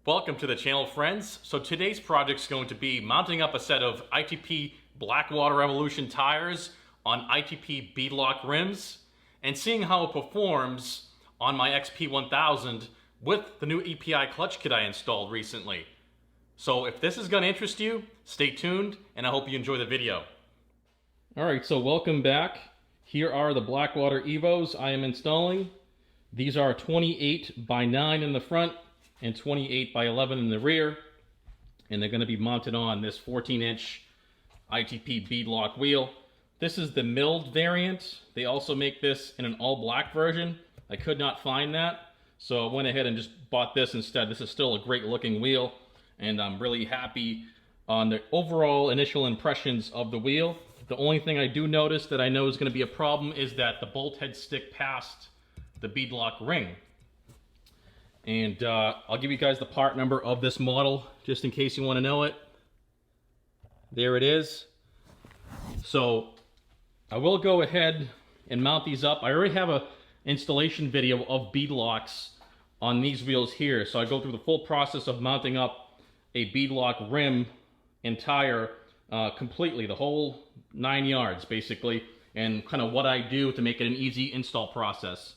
Welcome to the channel, friends. So today's project is going to be mounting up a set of ITP Blackwater Evolution tires on ITP BeadLOCK rims and seeing how it performs on my XP 1000 with the new EPI clutch kit I installed recently. So if this is going to interest you, stay tuned and I hope you enjoy the video. Alright, so welcome back. Here are the Blackwater EVOs I am installing. These are 28 by 9 in the front and 28 by 11 in the rear, and they're going to be mounted on this 14-inch ITP BeadLOCK wheel. This is the milled variant. They also make this in an all-black version. I could not find that, so I went ahead and just bought this instead. This is still a great looking wheel, and I'm really happy on the overall initial impressions of the wheel. The only thing I do notice that I know is going to be a problem is that the bolt heads stick past the BeadLOCK ring. And I'll give you guys the part number of this model just in case you want to know it. There it is. So I will go ahead and mount these up. I already have an installation video of BeadLOCKs on these wheels here. So I go through the full process of mounting up a BeadLOCK rim and tire completely, the whole 9 yards basically, and kind of what I do to make it an easy install process.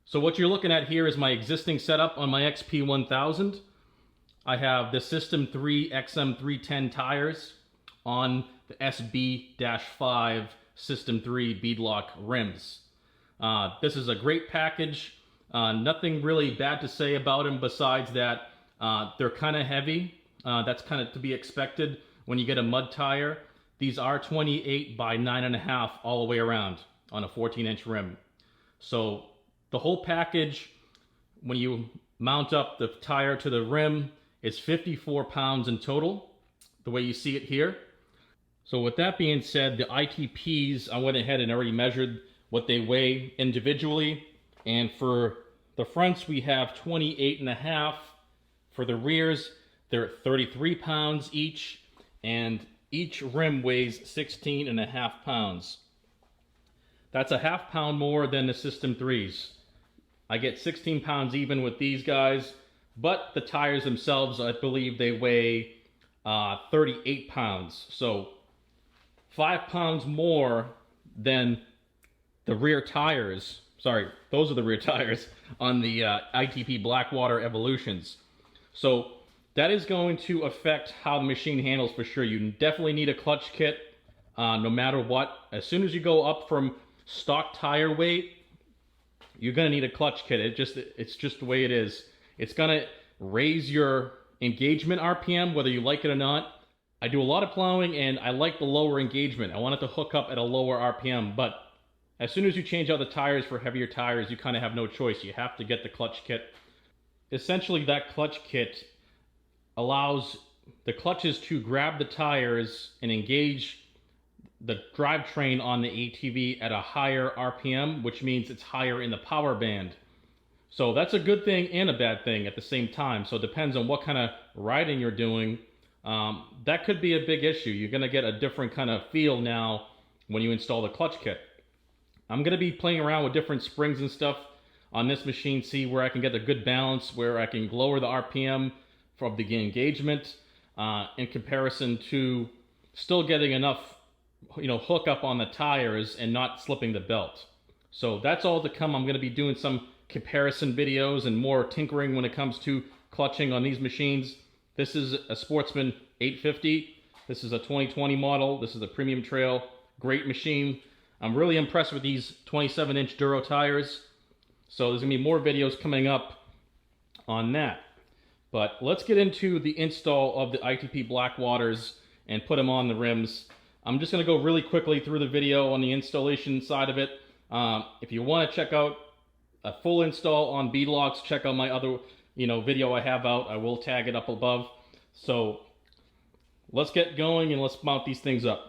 So what you're looking at here is my existing setup on my XP 1000. I have the System 3 XM310 tires on the SB-5 System 3 BeadLOCK rims. This is a great package. Nothing really bad to say about them besides that they're kind of heavy. That's kind of to be expected when you get a mud tire. These are 28 by 9.5 all the way around on a 14-inch rim. So the whole package, when you mount up the tire to the rim, is 54 pounds in total, the way you see it here. So with that being said, the ITPs, I went ahead and already measured what they weigh individually. And for the fronts, we have 28.5. For the rears, they're 33 pounds each, and each rim weighs 16.5 pounds. That's a ½ pound more than the System 3s. I get 16 pounds even with these guys, but the tires themselves, I believe they weigh 38 pounds. So 5 pounds more than the rear tires. Sorry, those are the rear tires on the ITP Blackwater Evolutions. So that is going to affect how the machine handles for sure. You definitely need a clutch kit no matter what. As soon as you go up from stock tire weight, you're going to need a clutch kit. It's just the way it is. It's going to raise your engagement RPM, whether you like it or not. I do a lot of plowing and I like the lower engagement. I want it to hook up at a lower RPM, but as soon as you change out the tires for heavier tires, you kind of have no choice. You have to get the clutch kit. Essentially, that clutch kit allows the clutches to grab the tires and engage the drivetrain on the ATV at a higher RPM, which means it's higher in the power band. So that's a good thing and a bad thing at the same time. So it depends on what kind of riding you're doing. That could be a big issue. You're going to get a different kind of feel now when you install the clutch kit. I'm going to be playing around with different springs and stuff on this machine, see where I can get a good balance, where I can lower the RPM from the engagement in comparison to still getting enough hook up on the tires and not slipping the belt. So that's all to come. I'm going to be doing some comparison videos and more tinkering when it comes to clutching on these machines. This is a Sportsman 850. This is a 2020 model. This is a premium trail. Great machine. I'm really impressed with these 27-inch Duro tires. So there's going to be more videos coming up on that. But let's get into the install of the ITP Blackwaters and put them on the rims. I'm just going to go really quickly through the video on the installation side of it. If you want to check out a full install on BeadLOCKs, check out my other video I have out. I will tag it up above. So let's get going and let's mount these things up.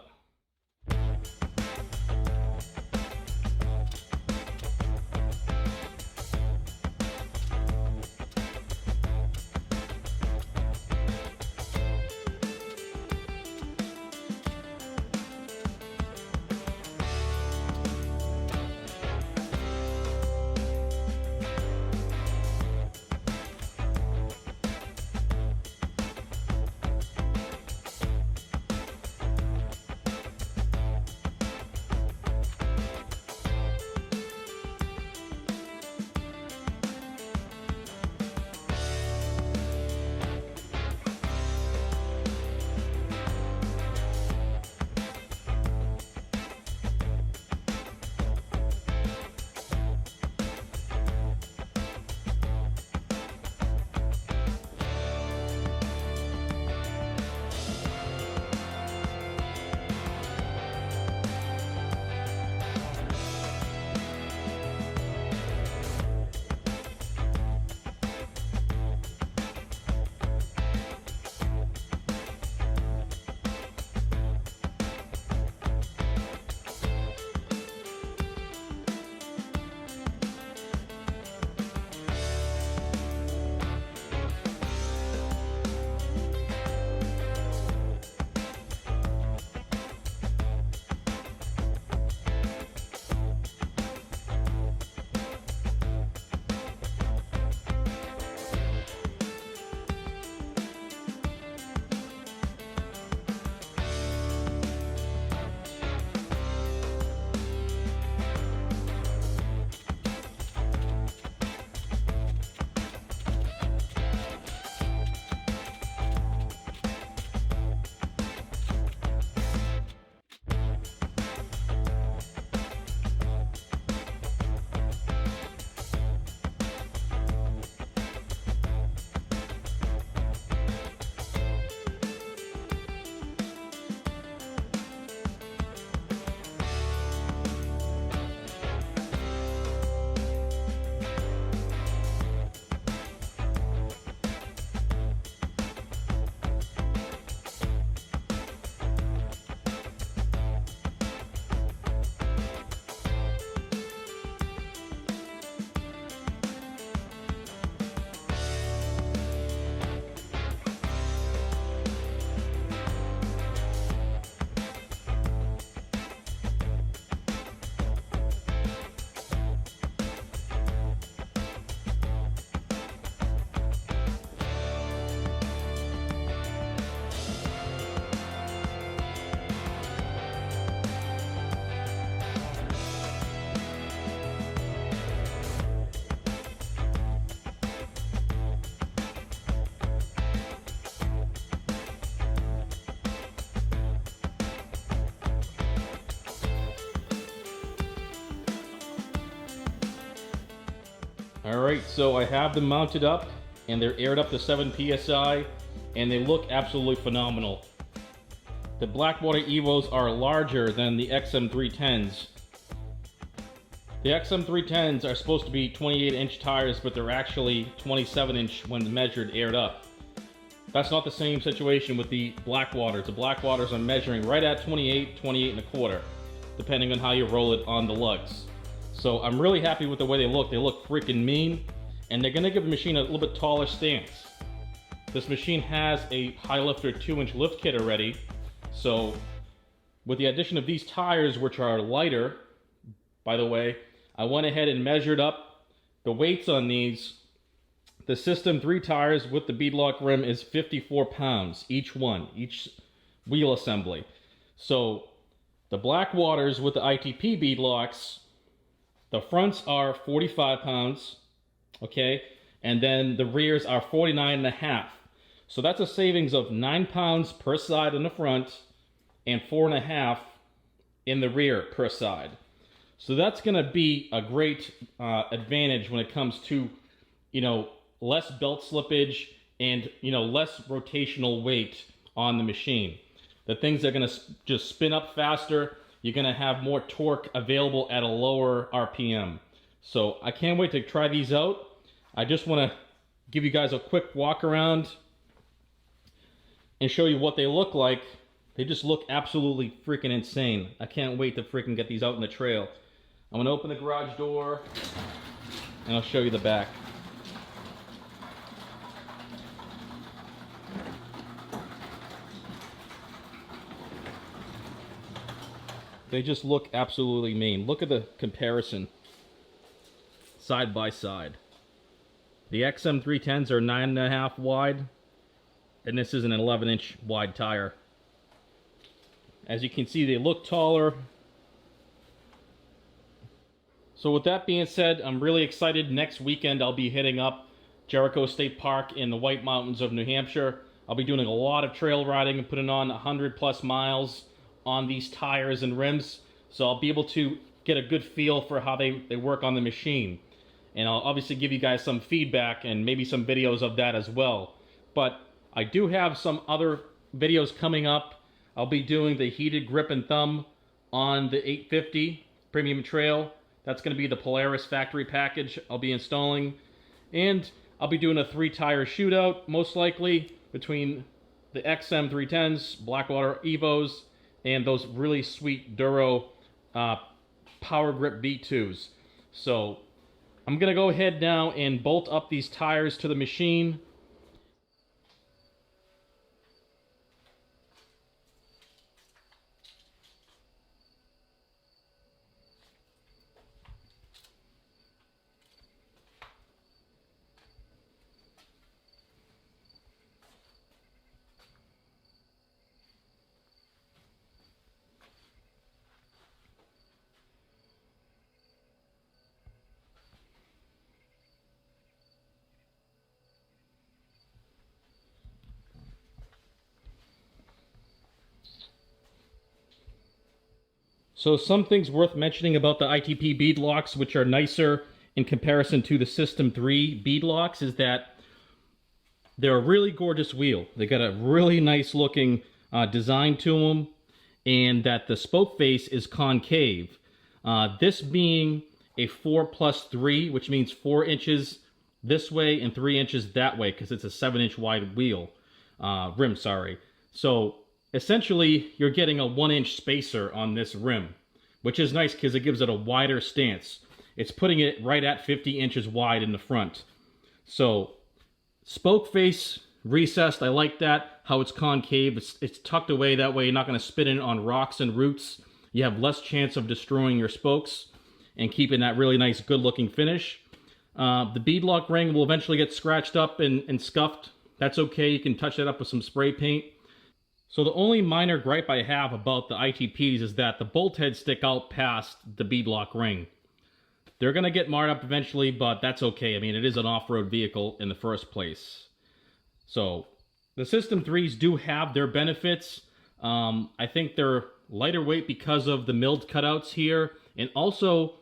Alright, so I have them mounted up, and they're aired up to 7 psi, and they look absolutely phenomenal. The Blackwater EVOs are larger than the XM310s. The XM310s are supposed to be 28-inch tires, but they're actually 27-inch when measured aired up. That's not the same situation with the Blackwaters. The Blackwaters are measuring right at 28, 28 and a quarter, depending on how you roll it on the lugs. So I'm really happy with the way they look. They look freaking mean, and they're gonna give the machine a little bit taller stance. This machine has a high lifter 2-inch lift kit already, so with the addition of these tires, which are lighter, by the way, I went ahead and measured up the weights on these. The System 3 tires with the BeadLOCK rim is 54 pounds, each one, each wheel assembly. So the Blackwaters with the ITP beadlocks, the fronts are 45 pounds, okay? And then the rears are 49 and a half. So that's a savings of 9 pounds per side in the front and 4.5 in the rear per side. So that's gonna be a great advantage when it comes to, you know, less belt slippage and, you know, less rotational weight on the machine. The things are gonna just spin up faster. You're gonna have more torque available at a lower RPM. So I can't wait to try these out. I just wanna give you guys a quick walk around and show you what they look like. They just look absolutely freaking insane. I can't wait to freaking get these out in the trail. I'm gonna open the garage door and I'll show you the back. They just look absolutely mean. Look at the comparison side by side. The XM310s are 9.5 wide, and this is an 11-inch wide tire. As you can see, they look taller. So with that being said, I'm really excited. Next weekend I'll be hitting up Jericho State Park in the White Mountains of New Hampshire. I'll be doing a lot of trail riding and putting on 100+ miles on these tires and rims. So I'll be able to get a good feel for how they work on the machine. And I'll obviously give you guys some feedback and maybe some videos of that as well. But I do have some other videos coming up. I'll be doing the heated grip and thumb on the 850 Premium Trail. That's going to be the Polaris factory package I'll be installing. And I'll be doing a 3-tire shootout, most likely, between the XM310s, Blackwater EVOs, and those really sweet Duro Power Grip V2s. So I'm going to go ahead now and bolt up these tires to the machine. So some things worth mentioning about the ITP beadlocks, which are nicer in comparison to the System 3 beadlocks, is that they're a really gorgeous wheel. They got a really nice looking design to them, and that the spoke face is concave. This being a 4+3, which means 4 inches this way and 3 inches that way, because it's a 7-inch wide wheel, rim, sorry. So essentially, you're getting a 1-inch spacer on this rim, which is nice because it gives it a wider stance. It's putting it right at 50 inches wide in the front. So, spoke face recessed, I like that, how it's concave. It's tucked away, that way you're not going to spin it on rocks and roots. You have less chance of destroying your spokes and keeping that really nice, good-looking finish. The beadlock ring will eventually get scratched up and scuffed. That's okay, you can touch that up with some spray paint. So the only minor gripe I have about the ITPs is that the bolt heads stick out past the beadlock ring. They're going to get marred up eventually, but that's okay. I mean, it is an off-road vehicle in the first place. So the System 3s do have their benefits. I think they're lighter weight because of the milled cutouts here. And also,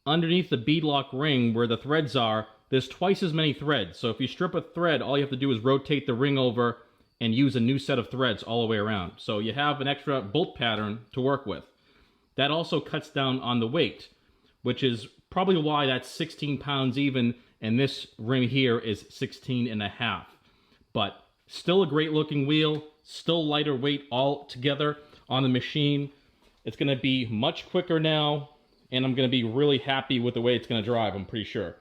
underneath the beadlock ring where the threads are, there's twice as many threads. So if you strip a thread, all you have to do is rotate the ring over and use a new set of threads all the way around. So you have an extra bolt pattern to work with. That also cuts down on the weight, which is probably why that's 16 pounds even, and this rim here is 16.5. But still a great looking wheel, still lighter weight all together on the machine. It's gonna be much quicker now, and I'm gonna be really happy with the way it's gonna drive, I'm pretty sure.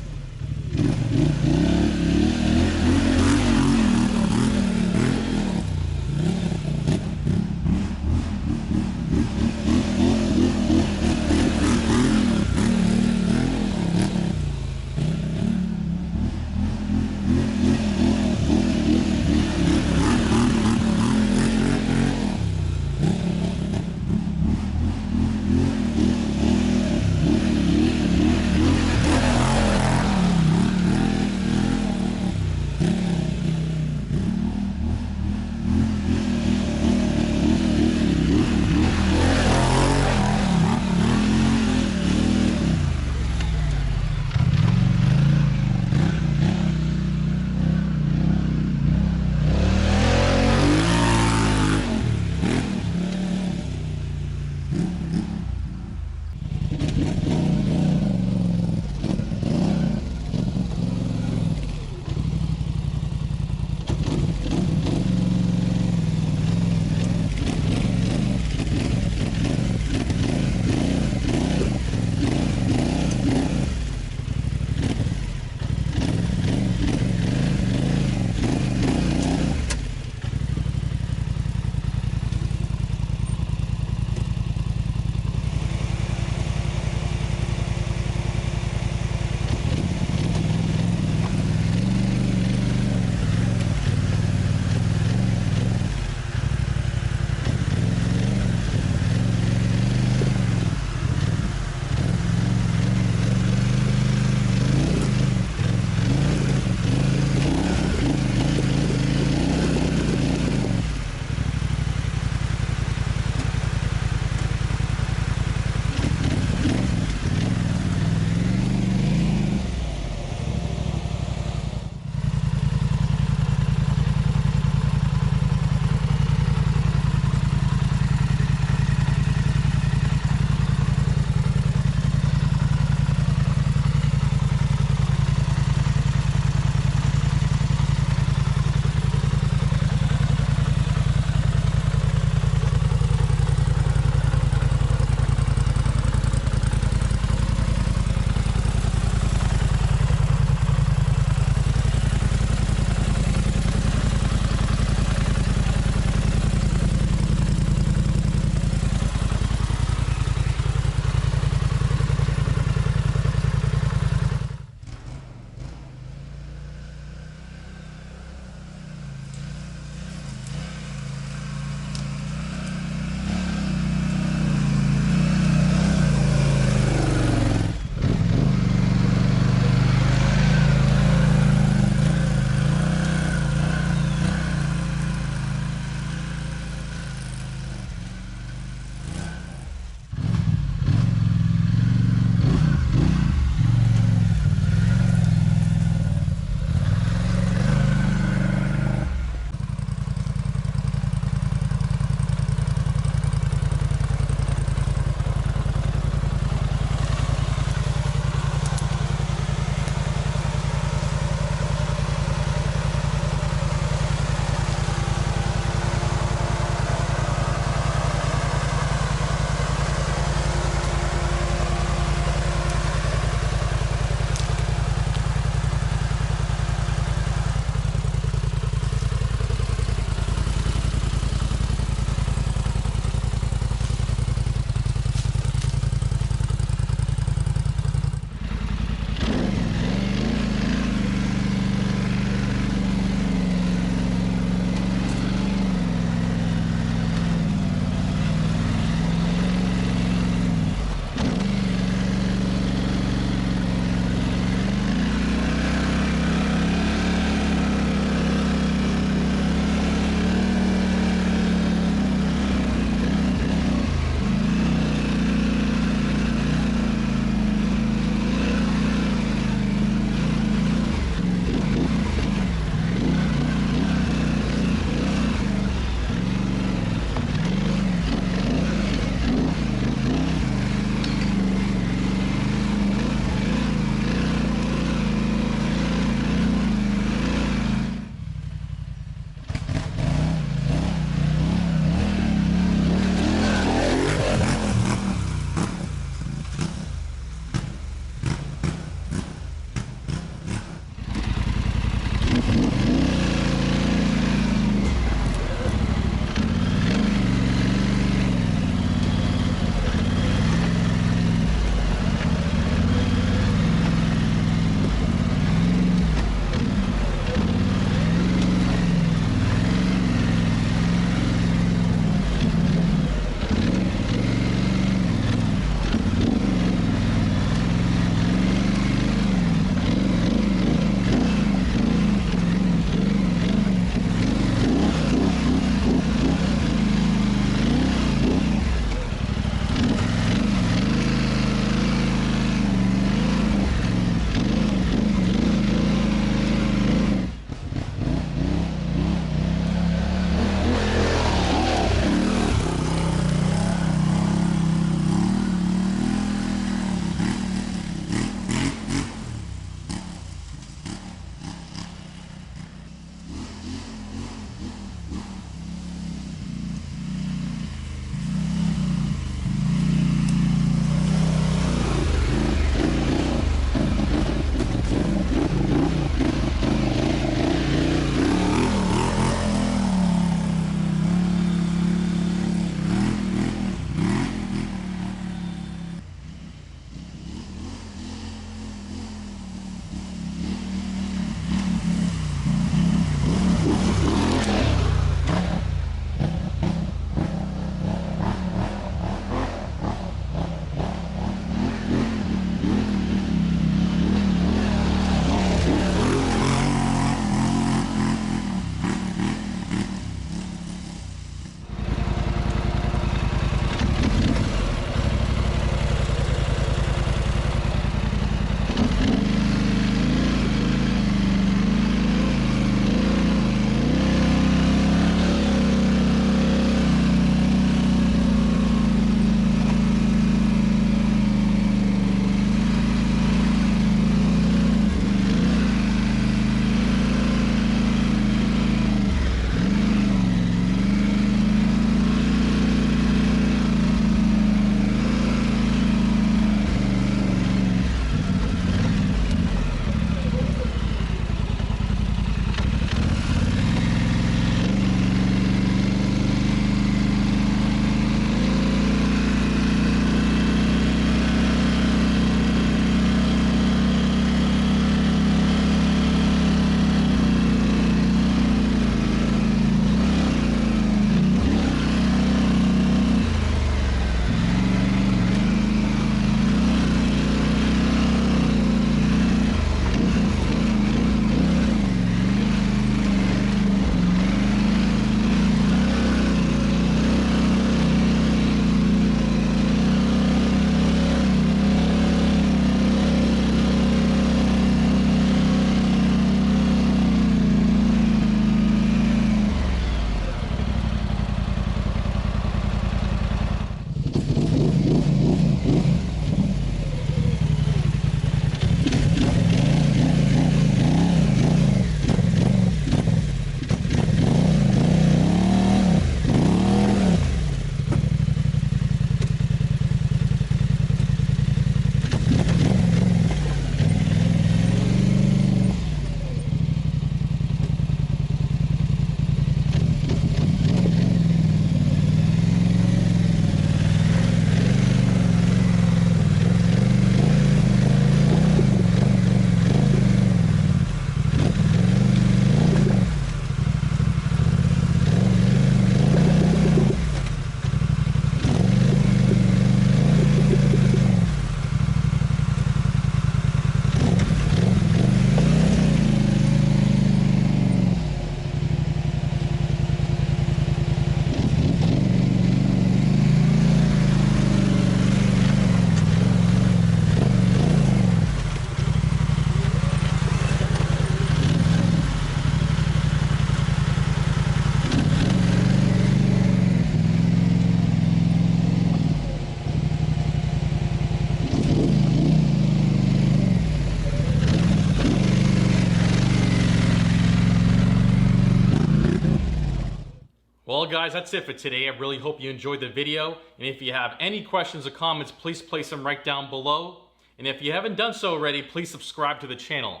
Well guys, that's it for today. I really hope you enjoyed the video. And if you have any questions or comments, please place them right down below. And if you haven't done so already, please subscribe to the channel.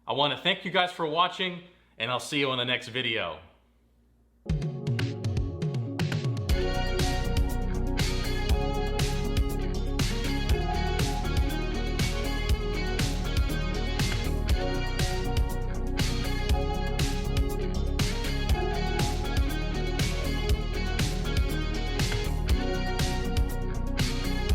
I want to thank you guys for watching, and I'll see you in the next video.